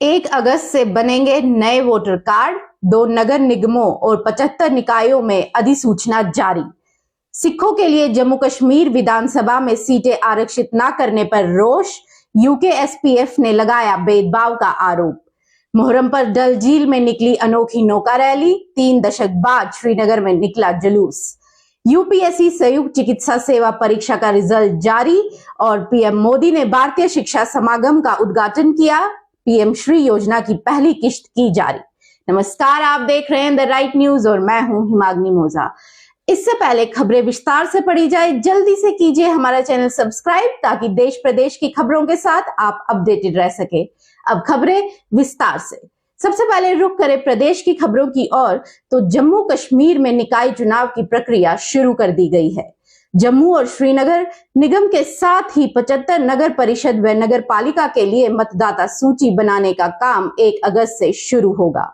1 अगस्त से बनेंगे नए वोटर कार्ड, 2 नगर निगमों और 75 निकायों में अधिसूचना जारी। सिखों के लिए जम्मू कश्मीर विधानसभा में सीटें आरक्षित न करने पर रोष, यूकेएसपीएफ ने लगाया भेदभाव का आरोप। मुहर्रम पर डल झील में निकली अनोखी नौका रैली, 3 दशक बाद श्रीनगर में निकला जुलूस। यूपीएससी संयुक्त चिकित्सा सेवा परीक्षा का रिजल्ट जारी और पीएम मोदी ने भारतीय शिक्षा समागम का उद्घाटन किया। पीएम श्री योजना की पहली किश्त की जारी। नमस्कार, आप देख रहे हैं द राइट न्यूज और मैं हूं हिमाग्नि मोजा। इससे पहले खबरें विस्तार से पढ़ी जाए, जल्दी से कीजिए हमारा चैनल सब्सक्राइब ताकि देश प्रदेश की खबरों के साथ आप अपडेटेड रह सके। अब खबरें विस्तार से। सबसे पहले रुख करें प्रदेश की खबरों की ओर, तो जम्मू कश्मीर में निकाय चुनाव की प्रक्रिया शुरू कर दी गई है। जम्मू और श्रीनगर निगम के साथ ही 75 नगर परिषद व नगर पालिका के लिए मतदाता सूची बनाने का काम 1 अगस्त से शुरू होगा।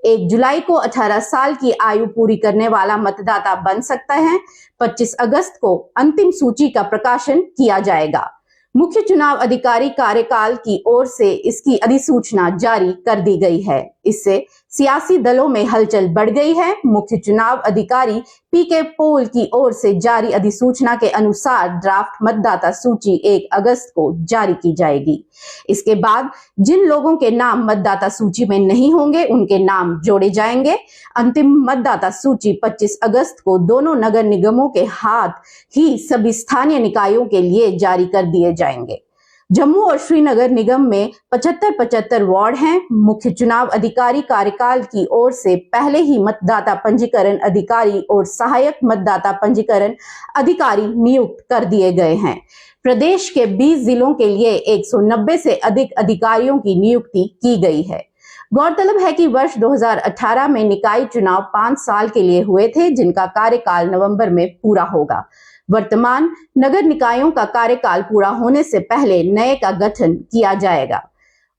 1 जुलाई को 18 साल की आयु पूरी करने वाला मतदाता बन सकता है। 25 अगस्त को अंतिम सूची का प्रकाशन किया जाएगा। मुख्य चुनाव अधिकारी कार्यकाल की ओर से इसकी अधिसूचना जारी कर दी गई है। इससे सियासी दलों में हलचल बढ़ गई है। मुख्य चुनाव अधिकारी पीके पॉल की ओर से जारी अधिसूचना के अनुसार ड्राफ्ट मतदाता सूची 1 अगस्त को जारी की जाएगी। इसके बाद जिन लोगों के नाम मतदाता सूची में नहीं होंगे उनके नाम जोड़े जाएंगे। अंतिम मतदाता सूची 25 अगस्त को दोनों नगर निगमों के हाथ ही सभी स्थानीय निकायों के लिए जारी कर दिए जाएंगे। जम्मू और श्रीनगर निगम में 75 वार्ड हैं। मुख्य चुनाव अधिकारी कार्यकाल की ओर से पहले ही मतदाता पंजीकरण अधिकारी और सहायक मतदाता पंजीकरण अधिकारी नियुक्त कर दिए गए हैं। प्रदेश के 20 जिलों के लिए 190 से अधिक अधिकारियों की नियुक्ति की गई है। गौरतलब है कि वर्ष 2018 में निकाय चुनाव 5 साल के लिए हुए थे, जिनका कार्यकाल नवंबर में पूरा होगा। वर्तमान नगर निकायों का कार्यकाल पूरा होने से पहले नए का गठन किया जाएगा।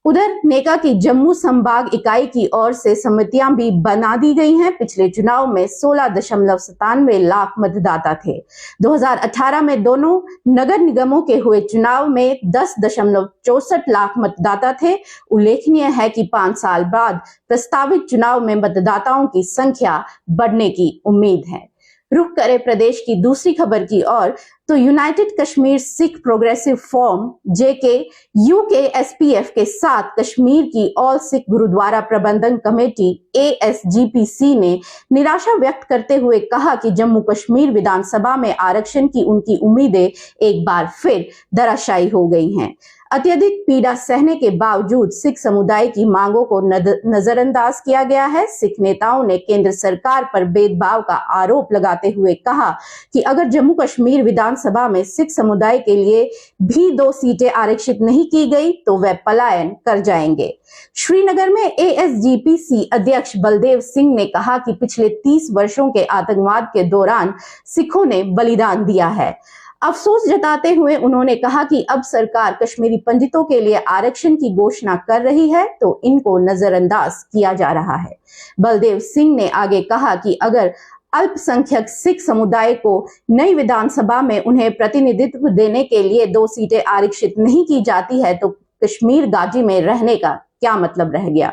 उधर नेका की जम्मू संभाग इकाई की ओर से समितियां भी बना दी गई हैं। पिछले चुनाव में 16.97 लाख मतदाता थे। 2018 में दोनों नगर निगमों के हुए चुनाव में 10.64 लाख मतदाता थे। उल्लेखनीय है कि 5 साल बाद प्रस्तावित चुनाव में मतदाताओं की संख्या बढ़ने की उम्मीद है। रुख करें प्रदेश की दूसरी खबर की ओर, तो United Kashmir Sikh Progressive Forum JK UKSPF के साथ कश्मीर की ऑल सिख गुरुद्वारा प्रबंधन कमेटी एएसजीपीसी ने निराशा व्यक्त करते हुए कहा कि जम्मू कश्मीर विधानसभा में आरक्षण की उनकी उम्मीदें एक बार फिर धराशायी हो गई हैं। अत्यधिक पीड़ा सहने के बावजूद सिख समुदाय की मांगों को नजरअंदाज किया गया है। सिख नेताओं ने केंद्र सरकार पर भेदभाव का आरोप लगाते हुए कहा कि अगर जम्मू कश्मीर विधानसभा में सिख समुदाय के लिए भी 2 सीटें आरक्षित नहीं की गई तो वे पलायन कर जाएंगे। श्रीनगर में एएसजीपीसी अध्यक्ष बलदेव सिंह ने कहा कि पिछले 30 वर्षों के आतंकवाद के दौरान सिखों ने बलिदान दिया है। अफसोस जताते हुए उन्होंने कहा कि अब सरकार कश्मीरी पंडितों के लिए आरक्षण की घोषणा कर रही है तो इनको नजरअंदाज किया जा रहा है। बलदेव सिंह ने आगे कहा कि अगर अल्पसंख्यक सिख समुदाय को नई विधानसभा में उन्हें प्रतिनिधित्व देने के लिए 2 सीटें आरक्षित नहीं की जाती है तो कश्मीर गाजी में रहने का क्या मतलब रह गया।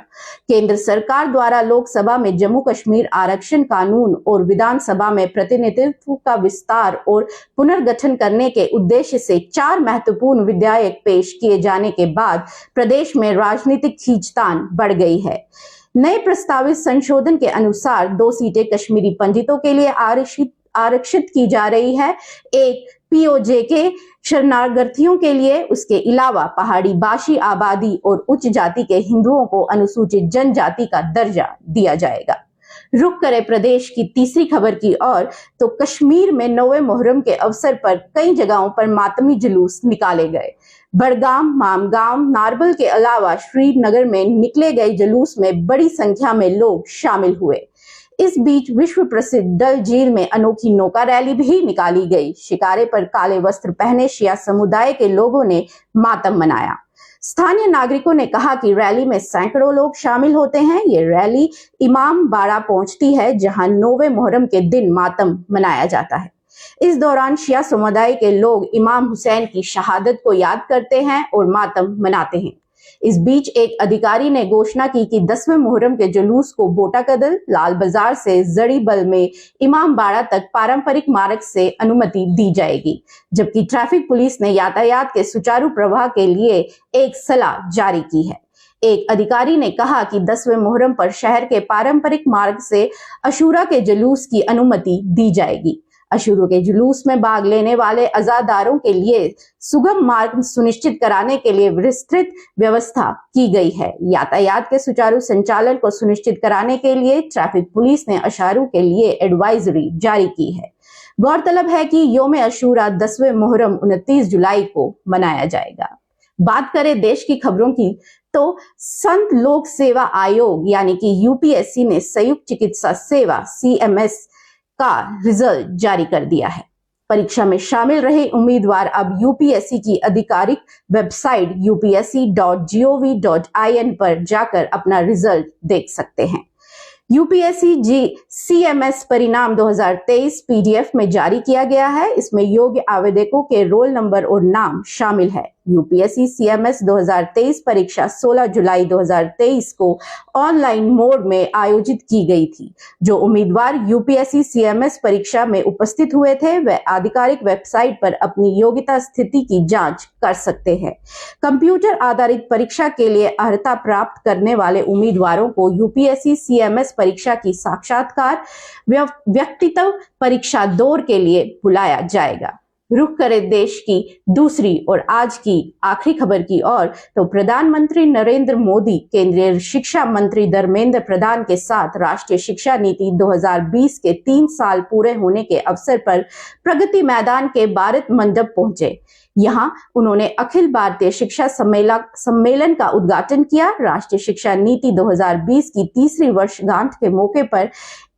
केंद्र सरकार द्वारा लोकसभा में जम्मू कश्मीर आरक्षण कानून और विधानसभा में प्रतिनिधित्व का विस्तार और पुनर्गठन करने के उद्देश्य से 4 महत्वपूर्ण विधेयक पेश किए जाने के बाद प्रदेश में राजनीतिक खींचतान बढ़ गई है। नए प्रस्तावित संशोधन के अनुसार 2 सीटें कश्मीरी पंडितों के लिए आरक्षित की जा रही है, एक पीओजे के शरणार्थियों के लिए, उसके अलावा पहाड़ी भाषी आबादी और उच्च जाति के हिंदुओं को अनुसूचित जनजाति का दर्जा दिया जाएगा। रुख करें प्रदेश की तीसरी खबर की ओर, तो कश्मीर में 9वें मुहर्रम के अवसर पर कई जगहों पर मातमी जुलूस निकाले गए। बड़गाम, मामगाम, नारबल के अलावा श्रीनगर में निकले गए जुलूस में बड़ी संख्या में लोग शामिल हुए। इस बीच विश्व प्रसिद्ध डल झील में अनोखी नौका रैली भी निकाली गई। शिकारे पर काले वस्त्र पहने शिया समुदाय के लोगों ने मातम मनाया। स्थानीय नागरिकों ने कहा कि रैली में सैकड़ों लोग शामिल होते हैं। ये रैली इमाम बाड़ा पहुंचती है, जहां 9वें मुहर्रम के दिन मातम मनाया जाता है। इस दौरान शिया समुदाय के लोग इमाम हुसैन की शहादत को याद करते हैं और मातम मनाते हैं। इस बीच एक अधिकारी ने घोषणा की कि 10वें मुहर्रम के जुलूस को बोटा कदल, लाल बाजार से जड़ीबल में इमामबाड़ा तक पारंपरिक मार्ग से अनुमति दी जाएगी, जबकि ट्रैफिक पुलिस ने यातायात के सुचारू प्रवाह के लिए एक सलाह जारी की है। एक अधिकारी ने कहा कि 10वें मुहर्रम पर शहर के पारंपरिक मार्ग से अशूरा के जुलूस की अनुमति दी जाएगी। अशूरा के जुलूस में भाग लेने वाले अज़ादारों के लिए सुगम मार्ग सुनिश्चित कराने के लिए विस्तृत व्यवस्था की गई है। यातायात के सुचारू संचालन को सुनिश्चित कराने के लिए ट्रैफिक पुलिस ने अशूरा के लिए एडवाइजरी जारी की है। गौरतलब है कि योम अशूरा 10वें मुहर्रम 29 जुलाई को मनाया जाएगा। बात करें देश की खबरों की तो संत लोक सेवा आयोग यानी कि यूपीएससी ने संयुक्त चिकित्सा सेवा CMS का रिजल्ट जारी कर दिया है। परीक्षा में शामिल रहे उम्मीदवार अब यूपीएससी की आधिकारिक वेबसाइट upsc.gov.in पर जाकर अपना रिजल्ट देख सकते हैं। यूपीएससी CMS परिणाम 2023 PDF में जारी किया गया है। इसमें योग्य आवेदकों के रोल नंबर और नाम शामिल है। यूपीएससी CMS 2023 परीक्षा 16 जुलाई 2023 को ऑनलाइन मोड में आयोजित की गई थी। जो उम्मीदवार यूपीएससी CMS परीक्षा में उपस्थित हुए थे वह आधिकारिक वेबसाइट पर अपनी योग्यता स्थिति की जांच कर सकते हैं। कंप्यूटर आधारित परीक्षा के लिए अर्हता प्राप्त करने वाले उम्मीदवारों को यूपीएससी CMS परीक्षा की साक्षात्कार व्यक्तित्व परीक्षा दौर के लिए बुलाया जाएगा। रुख करें देश की दूसरी और आज की आखिरी खबर की ओर तो प्रधानमंत्री नरेंद्र मोदी केंद्रीय शिक्षा मंत्री धर्मेंद्र प्रधान के साथ राष्ट्रीय शिक्षा नीति 2020 के 3 साल पूरे होने के अवसर पर प्रगति मैदान के भारत मंडप पहुंचे। यहां उन्होंने अखिल भारतीय शिक्षा सम्मेलन का उद्घाटन किया। राष्ट्रीय शिक्षा नीति 2020 की तीसरी वर्षगांठ के मौके पर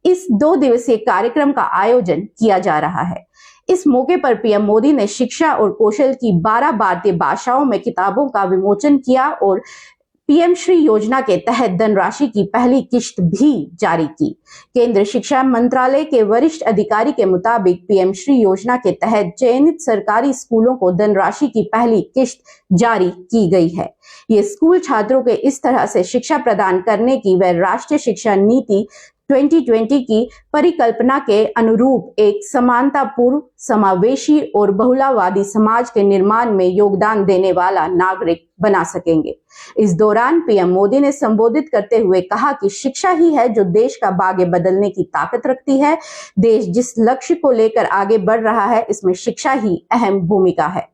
इस 2 दिवसीय कार्यक्रम का आयोजन किया जा रहा है। इस मौके पर पीएम मोदी ने शिक्षा और कौशल की 12 भारतीय भाषाओं में किताबों का विमोचन किया और पीएम श्री योजना के तहत धनराशि की पहली किश्त भी जारी की। केंद्रीय शिक्षा मंत्रालय के वरिष्ठ अधिकारी के मुताबिक पीएम श्री योजना के तहत चयनित सरकारी स्कूलों को धनराशि की पहली किश्त जारी की गई है। ये स्कूल छात्रों के इस तरह से शिक्षा प्रदान करने की व राष्ट्रीय शिक्षा नीति 2020 की परिकल्पना के अनुरूप एक समानतापूर्ण, समावेशी और बहुलवादी समाज के निर्माण में योगदान देने वाला नागरिक बना सकेंगे। इस दौरान पीएम मोदी ने संबोधित करते हुए कहा कि शिक्षा ही है जो देश का भाग्य बदलने की ताकत रखती है। देश जिस लक्ष्य को लेकर आगे बढ़ रहा है इसमें शिक्षा ही अहम भूमिका है।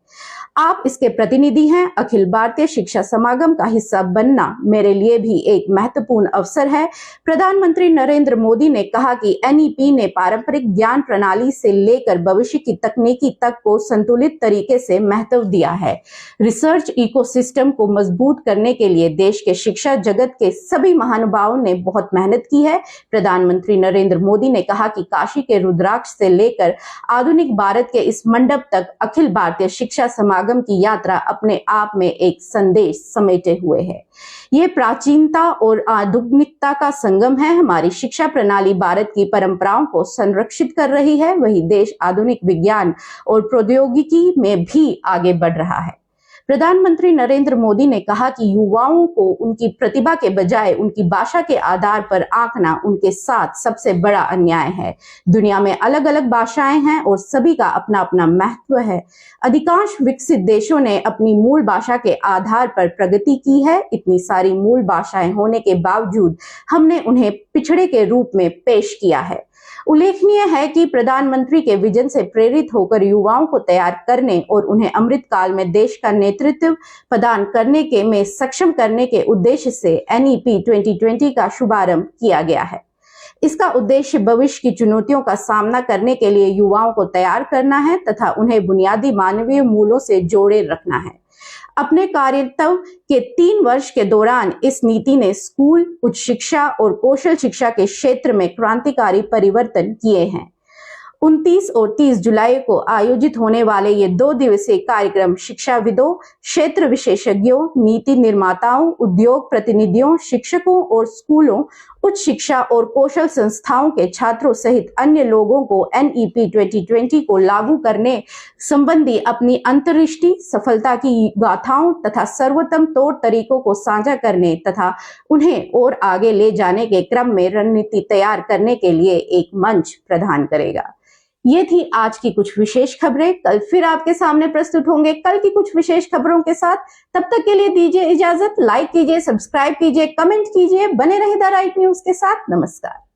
आप इसके प्रतिनिधि हैं। अखिल भारतीय शिक्षा समागम का हिस्सा बनना मेरे लिए भी एक महत्वपूर्ण अवसर है। प्रधानमंत्री नरेंद्र मोदी ने कहा कि NEP ने पारंपरिक ज्ञान प्रणाली से लेकर भविष्य की तकनीकी तक को संतुलित तरीके से महत्व दिया है। रिसर्च इकोसिस्टम को मजबूत करने के लिए देश के शिक्षा जगत के सभी महानुभावों ने बहुत मेहनत की है। प्रधानमंत्री नरेंद्र मोदी ने कहा कि काशी के रुद्राक्ष से लेकर आधुनिक भारत के इस मंडप तक अखिल भारतीय शिक्षा समागम की यात्रा अपने आप में एक संदेश समेटे हुए है। ये प्राचीनता और आधुनिकता का संगम है। हमारी शिक्षा प्रणाली भारत की परंपराओं को संरक्षित कर रही है, वही देश आधुनिक विज्ञान और प्रौद्योगिकी में भी आगे बढ़ रहा है। प्रधानमंत्री नरेंद्र मोदी ने कहा कि युवाओं को उनकी प्रतिभा के बजाय उनकी भाषा के आधार पर आंकना उनके साथ सबसे बड़ा अन्याय है। दुनिया में अलग अलग भाषाएं हैं और सभी का अपना अपना महत्व है। अधिकांश विकसित देशों ने अपनी मूल भाषा के आधार पर प्रगति की है। इतनी सारी मूल भाषाएं होने के बावजूद हमने उन्हें पिछड़े के रूप में पेश किया है। उल्लेखनीय है कि प्रधानमंत्री के विजन से प्रेरित होकर युवाओं को तैयार करने और उन्हें अमृत काल में देश का नेतृत्व प्रदान करने के में सक्षम करने के उद्देश्य से NEP 2020 का शुभारंभ किया गया है। इसका उद्देश्य भविष्य की चुनौतियों का सामना करने के लिए युवाओं को तैयार करना है तथा उन्हें बुनियादी मानवीय मूल्यों से जोड़े रखना है। अपने कार्यकाल के 3 वर्ष के दौरान इस नीति ने स्कूल, उच्च शिक्षा और कौशल शिक्षा के क्षेत्र में क्रांतिकारी परिवर्तन किए हैं। 29 और 30 जुलाई को आयोजित होने वाले ये 2 दिवसीय कार्यक्रम शिक्षाविदों, क्षेत्र विशेषज्ञों, नीति निर्माताओं, उद्योग प्रतिनिधियों, शिक्षकों और स्कूलों उच्च शिक्षा और कौशल संस्थाओं के छात्रों सहित अन्य लोगों को NEP 2020 को लागू करने संबंधी अपनी अंतर्दृष्टि, सफलता की गाथाओं तथा सर्वोत्तम तौर तरीकों को साझा करने तथा उन्हें और आगे ले जाने के क्रम में रणनीति तैयार करने के लिए एक मंच प्रदान करेगा। ये थी आज की कुछ विशेष खबरें। कल फिर आपके सामने प्रस्तुत होंगे कल की कुछ विशेष खबरों के साथ। तब तक के लिए दीजिए इजाजत। लाइक कीजिए, सब्सक्राइब कीजिए, कमेंट कीजिए, बने रहिए द राइट न्यूज के साथ। नमस्कार।